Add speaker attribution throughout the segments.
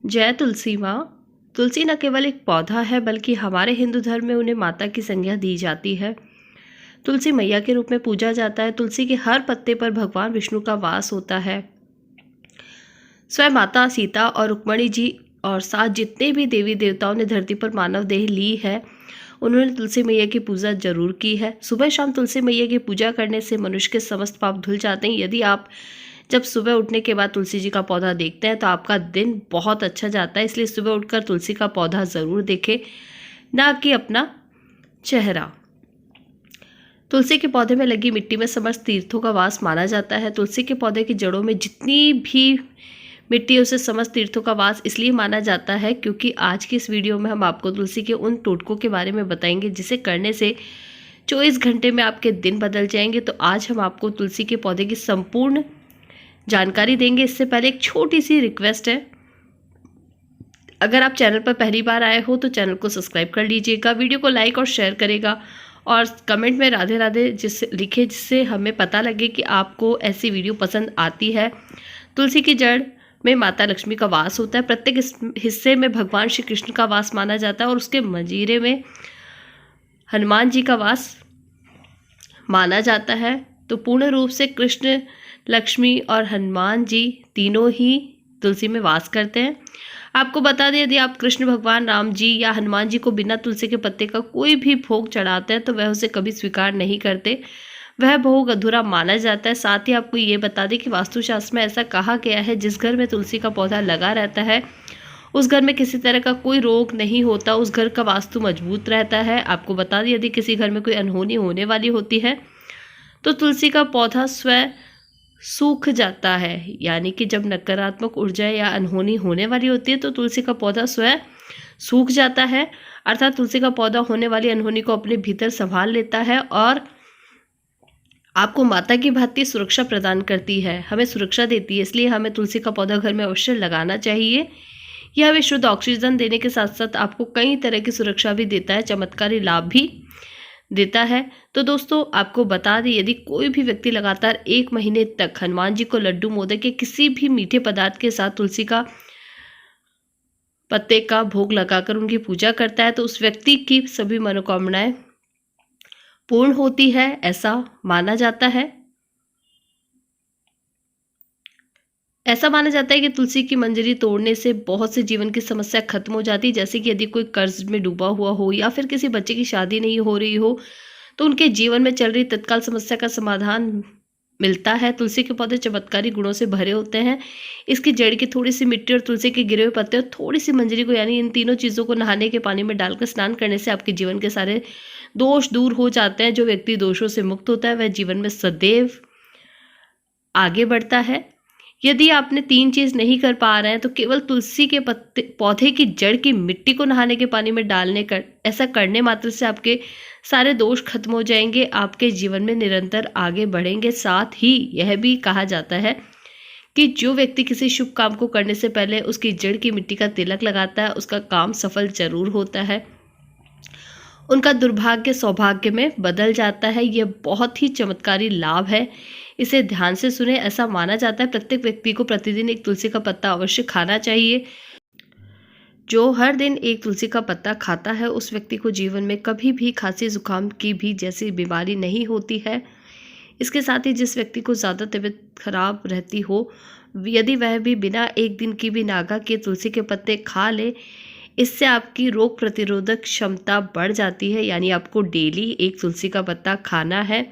Speaker 1: जय तुलसी माँ। तुलसी न केवल एक पौधा है बल्कि हमारे हिंदू धर्म में उन्हें माता की संज्ञा दी जाती है। तुलसी मैया के रूप में पूजा जाता है। तुलसी के हर पत्ते पर भगवान विष्णु का वास होता है। स्वयं माता सीता और रुक्मणी जी और साथ जितने भी देवी देवताओं ने धरती पर मानव देह ली है, उन्होंने तुलसी मैया की पूजा जरूर की है। सुबह शाम तुलसी मैया की पूजा करने से मनुष्य के समस्त पाप धुल जाते हैं। यदि आप जब सुबह उठने के बाद तुलसी जी का पौधा देखते हैं तो आपका दिन बहुत अच्छा जाता है। इसलिए सुबह उठकर तुलसी का पौधा ज़रूर देखें, ना कि अपना चेहरा। तुलसी के पौधे में लगी मिट्टी में समस्त तीर्थों का वास माना जाता है। तुलसी के पौधे की जड़ों में जितनी भी मिट्टी है उसे समस्त तीर्थों का वास इसलिए माना जाता है क्योंकि आज की इस वीडियो में हम आपको तुलसी के उन टोटकों के बारे में बताएंगे जिसे करने से 24 घंटे में आपके दिन बदल जाएंगे। तो आज हम आपको तुलसी के पौधे की संपूर्ण जानकारी देंगे। इससे पहले एक छोटी सी रिक्वेस्ट है, अगर आप चैनल पर पहली बार आए हो तो चैनल को सब्सक्राइब कर लीजिएगा, वीडियो को लाइक और शेयर करेगा और कमेंट में राधे राधे जिससे लिखे, जिससे हमें पता लगे कि आपको ऐसी वीडियो पसंद आती है। तुलसी की जड़ में माता लक्ष्मी का वास होता है। प्रत्येक हिस्से में भगवान श्री कृष्ण का वास माना जाता है और उसके मंजीरे में हनुमान जी का वास माना जाता है। तो पूर्ण रूप से कृष्ण, लक्ष्मी और हनुमान जी तीनों ही तुलसी में वास करते हैं। आपको बता दें, यदि आप कृष्ण भगवान, राम जी या हनुमान जी को बिना तुलसी के पत्ते का कोई भी भोग चढ़ाते हैं तो वह उसे कभी स्वीकार नहीं करते, वह भोग अधूरा माना जाता है। साथ ही आपको ये बता दें कि वास्तुशास्त्र में ऐसा कहा गया है, जिस घर में तुलसी का पौधा लगा रहता है उस घर में किसी तरह का कोई रोग नहीं होता, उस घर का वास्तु मजबूत रहता है। आपको बता दें, यदि किसी घर में कोई अनहोनी होने वाली होती है तो तुलसी का पौधा स्वयं सूख जाता है। यानी कि जब नकारात्मक ऊर्जा या अनहोनी होने वाली होती है तो तुलसी का पौधा स्वयं सूख जाता है। अर्थात तुलसी का पौधा होने वाली अनहोनी को अपने भीतर संभाल लेता है और आपको माता की भांति सुरक्षा प्रदान करती है, हमें सुरक्षा देती है। इसलिए हमें तुलसी का पौधा घर में अवश्य लगाना चाहिए। यह हमें शुद्ध ऑक्सीजन देने के साथ साथ आपको कई तरह की सुरक्षा भी देता है, चमत्कारी लाभ भी देता है। तो दोस्तों, आपको बता दें, यदि कोई भी व्यक्ति लगातार 1 महीने तक हनुमान जी को लड्डू, मोदक के किसी भी मीठे पदार्थ के साथ तुलसी का पत्ते का भोग लगाकर उनकी पूजा करता है तो उस व्यक्ति की सभी मनोकामनाएं पूर्ण होती है, ऐसा माना जाता है। ऐसा माना जाता है कि तुलसी की मंजरी तोड़ने से बहुत से जीवन की समस्या खत्म हो जाती है। जैसे कि यदि कोई कर्ज में डूबा हुआ हो या फिर किसी बच्चे की शादी नहीं हो रही हो तो उनके जीवन में चल रही तत्काल समस्या का समाधान मिलता है। तुलसी के पौधे चमत्कारी गुणों से भरे होते हैं। इसकी जड़ की थोड़ी सी मिट्टी और तुलसी के गिरे हुए पत्ते और थोड़ी सी मंजरी को, यानी इन तीनों चीज़ों को नहाने के पानी में डालकर स्नान करने से आपके जीवन के सारे दोष दूर हो जाते हैं। जो व्यक्ति दोषों से मुक्त होता है वह जीवन में सदैव आगे बढ़ता है। यदि आपने 3 चीज़ नहीं कर पा रहे हैं तो केवल तुलसी के पौधे की जड़ की मिट्टी को नहाने के पानी में डालने कर ऐसा करने मात्र से आपके सारे दोष खत्म हो जाएंगे, आपके जीवन में निरंतर आगे बढ़ेंगे। साथ ही यह भी कहा जाता है कि जो व्यक्ति किसी शुभ काम को करने से पहले उसकी जड़ की मिट्टी का तिलक लगाता है उसका काम सफल जरूर होता है, उनका दुर्भाग्य सौभाग्य में बदल जाता है। यह बहुत ही चमत्कारी लाभ है, इसे ध्यान से सुने। ऐसा माना जाता है प्रत्येक व्यक्ति को प्रतिदिन एक तुलसी का पत्ता अवश्य खाना चाहिए। जो हर दिन एक तुलसी का पत्ता खाता है उस व्यक्ति को जीवन में कभी भी खांसी जुकाम की भी जैसी बीमारी नहीं होती है। इसके साथ ही जिस व्यक्ति को ज़्यादा तबीयत खराब रहती हो, यदि वह भी बिना एक दिन की भी नागा के तुलसी के पत्ते खा ले, इससे आपकी रोग प्रतिरोधक क्षमता बढ़ जाती है। यानी आपको डेली एक तुलसी का पत्ता खाना है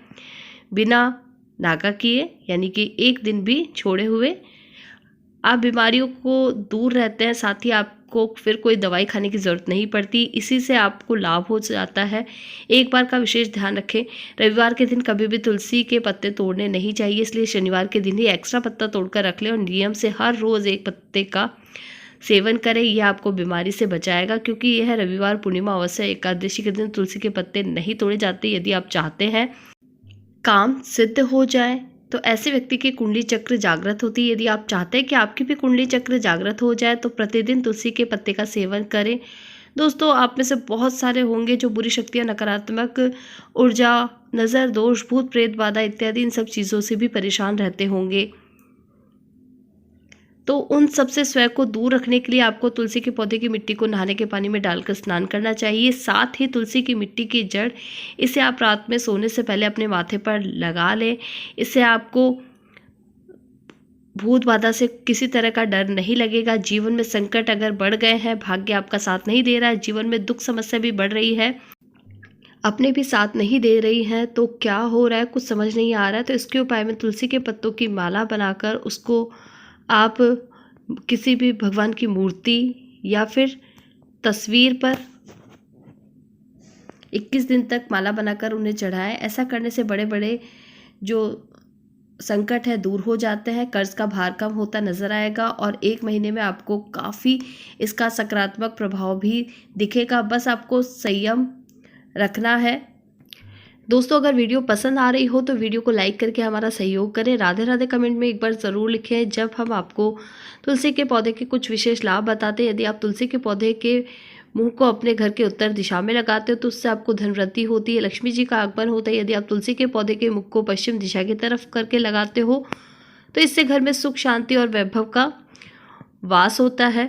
Speaker 1: बिना नागा किए, यानी कि एक दिन भी छोड़े हुए। आप बीमारियों को दूर रहते हैं, साथ ही आपको फिर कोई दवाई खाने की ज़रूरत नहीं पड़ती। इसी से आपको लाभ हो जाता है। एक बार का विशेष ध्यान रखें, रविवार के दिन कभी भी तुलसी के पत्ते तोड़ने नहीं चाहिए, इसलिए शनिवार के दिन ही एक्स्ट्रा पत्ता तोड़कर रख लें और नियम से हर रोज़ एक पत्ते का सेवन करें। यह आपको बीमारी से बचाएगा क्योंकि यह रविवार, पूर्णिमा, अमावस्या, एकादशी के दिन तुलसी के पत्ते नहीं तोड़े जाते। यदि आप चाहते हैं काम सिद्ध हो जाए तो ऐसे व्यक्ति की कुंडली चक्र जागृत होती है। यदि आप चाहते हैं कि आपकी भी कुंडली चक्र जागृत हो जाए तो प्रतिदिन तुलसी के पत्ते का सेवन करें। दोस्तों, आप में से बहुत सारे होंगे जो बुरी शक्तियां, नकारात्मक ऊर्जा, नज़र दोष, भूत प्रेत बाधा इत्यादि इन सब चीज़ों से भी परेशान रहते होंगे। तो उन सब से स्वयं को दूर रखने के लिए आपको तुलसी के पौधे की मिट्टी को नहाने के पानी में डालकर स्नान करना चाहिए। साथ ही तुलसी की मिट्टी की जड़, इसे आप रात में सोने से पहले अपने माथे पर लगा लें। इससे आपको भूत बाधा से किसी तरह का डर नहीं लगेगा। जीवन में संकट अगर बढ़ गए हैं, भाग्य आपका साथ नहीं दे रहा है, जीवन में दुख समस्या भी बढ़ रही है, अपने भी साथ नहीं दे रही हैं, तो क्या हो रहा है कुछ समझ नहीं आ रहा है, तो इसके उपाय में तुलसी के पत्तों की माला बनाकर उसको आप किसी भी भगवान की मूर्ति या फिर तस्वीर पर 21 दिन तक माला बनाकर उन्हें चढ़ाएं। ऐसा करने से बड़े बड़े जो संकट है दूर हो जाते हैं, कर्ज का भार कम होता नजर आएगा और 1 महीने में आपको काफ़ी इसका सकारात्मक प्रभाव भी दिखेगा। बस आपको संयम रखना है। दोस्तों, अगर वीडियो पसंद आ रही हो तो वीडियो को लाइक करके हमारा सहयोग करें। राधे राधे कमेंट में एक बार ज़रूर लिखें जब हम आपको तुलसी के पौधे के कुछ विशेष लाभ बताते हैं। यदि आप तुलसी के पौधे के मुंह को अपने घर के उत्तर दिशा में लगाते हो तो उससे आपको धन वृद्धि होती है, लक्ष्मी जी का आगमन होता है। यदि आप तुलसी के पौधे के मुख को पश्चिम दिशा की तरफ करके लगाते हो तो इससे घर में सुख, शांति और वैभव का वास होता है।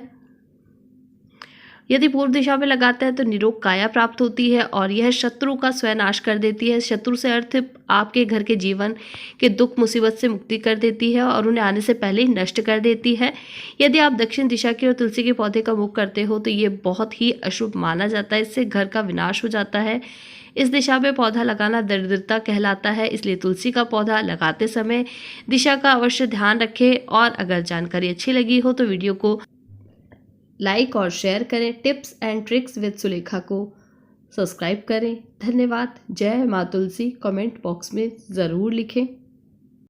Speaker 1: यदि पूर्व दिशा में लगाते हैं तो निरोग काया प्राप्त होती है और यह शत्रु का स्वयं नाश कर देती है। शत्रु से अर्थ आपके घर के जीवन के दुख मुसीबत से मुक्ति कर देती है और उन्हें आने से पहले ही नष्ट कर देती है। यदि आप दक्षिण दिशा की ओर तुलसी के पौधे का मुख करते हो तो ये बहुत ही अशुभ माना जाता है, इससे घर का विनाश हो जाता है। इस दिशा में पौधा लगाना दरिद्रता कहलाता है, इसलिए तुलसी का पौधा लगाते समय दिशा का अवश्य ध्यान रखें। और अगर जानकारी अच्छी लगी हो तो वीडियो को लाइक और शेयर करें। Tips and tricks with Sulekha को सब्सक्राइब करें। धन्यवाद। जय माँ तुलसी कमेंट बॉक्स में ज़रूर लिखें।